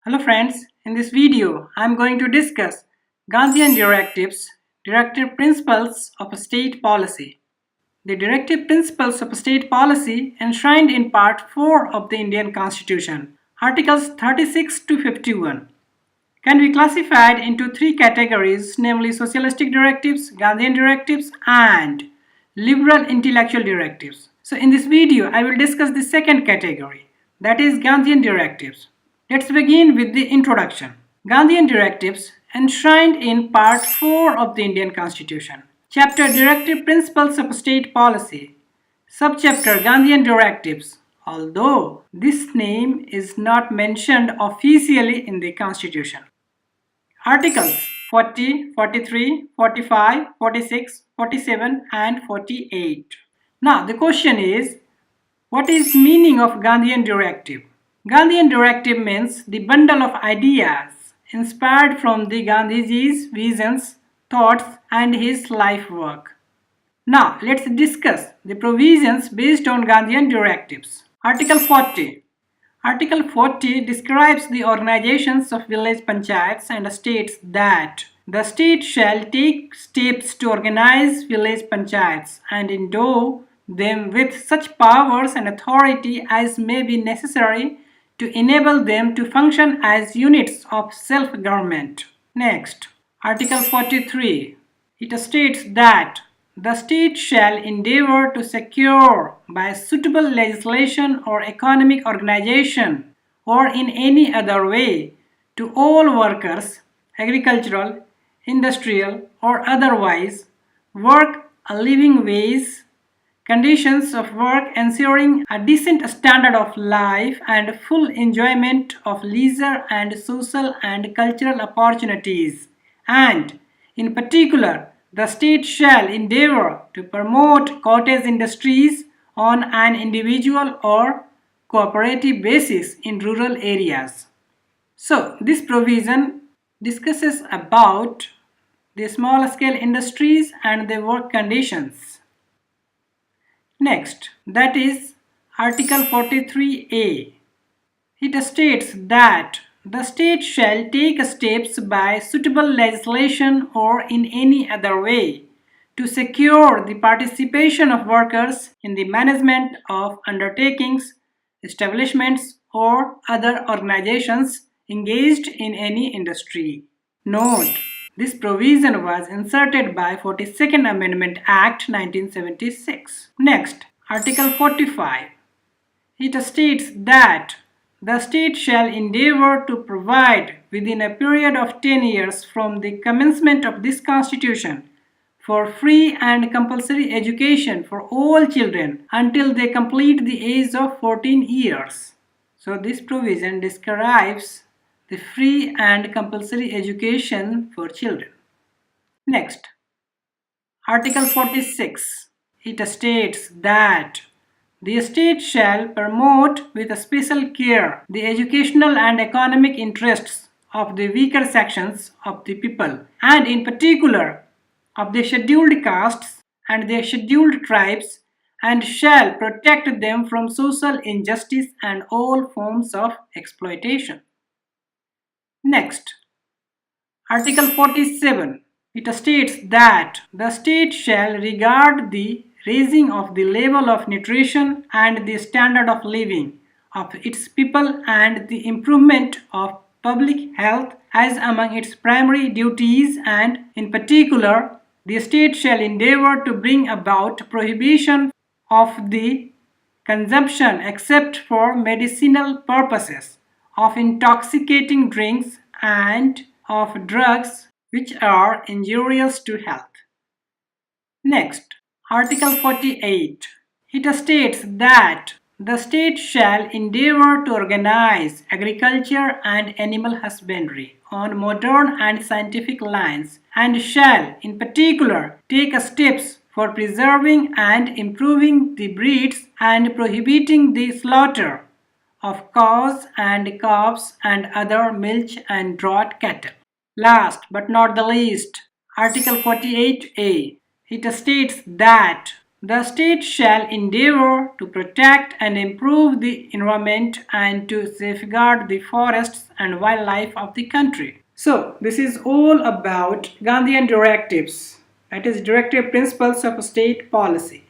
Hello friends, in this video I am going to discuss Gandhian Directives, Directive Principles of State Policy. The Directive Principles of State Policy enshrined in Part 4 of the Indian Constitution, Articles 36 to 51, can be classified into three categories, namely Socialistic Directives, Gandhian Directives and Liberal Intellectual Directives. So in this video I will discuss the second category, that is Gandhian Directives. Let's begin with the introduction. Gandhian Directives enshrined in Part 4 of the Indian Constitution. Chapter Directive Principles of State Policy. Subchapter Gandhian Directives. Although this name is not mentioned officially in the Constitution. Articles 40, 43, 45, 46, 47 and 48. Now the question is, what is meaning of Gandhian Directive? Gandhian Directive means the bundle of ideas inspired from the Gandhiji's visions, thoughts and his life work. Now let's discuss the provisions based on Gandhian Directives. Article 40. Article 40 describes the organizations of village panchayats and states that the state shall take steps to organize village panchayats and endow them with such powers and authority as may be necessary to enable them to function as units of self-government. Next, Article 43. It states that the state shall endeavor to secure by suitable legislation or economic organization or in any other way to all workers, agricultural, industrial or otherwise, work a living wage, conditions of work ensuring a decent standard of life and full enjoyment of leisure and social and cultural opportunities, and in particular the state shall endeavor to promote cottage industries on an individual or cooperative basis in rural areas. So this provision discusses about the small scale industries and their work conditions. Next, that is Article 43A. It states that the state shall take steps by suitable legislation or in any other way to secure the participation of workers in the management of undertakings, establishments or other organizations engaged in any industry. Note, this provision was inserted by 42nd Amendment Act 1976. Next, Article 45. It states that the state shall endeavor to provide within a period of 10 years from the commencement of this Constitution for free and compulsory education for all children until they complete the age of 14 years. So this provision describes the free and compulsory education for children. Next, Article 46. It states that the state shall promote with special care the educational and economic interests of the weaker sections of the people, and in particular of the scheduled castes and the scheduled tribes, and shall protect them from social injustice and all forms of exploitation. Next, Article 47. It states that the state shall regard the raising of the level of nutrition and the standard of living of its people and the improvement of public health as among its primary duties, and in particular the state shall endeavor to bring about prohibition of the consumption except for medicinal purposes of intoxicating drinks and of drugs which are injurious to health. Next, Article 48. It states that the state shall endeavor to organize agriculture and animal husbandry on modern and scientific lines, and shall in particular take steps for preserving and improving the breeds and prohibiting the slaughter of cows and calves and other milch and draught cattle. Last but not the least, Article 48A. It states that The state shall endeavor to protect and improve the environment and to safeguard the forests and wildlife of the country. So, this is all about Gandhian directives, that is, directive principles of state policy.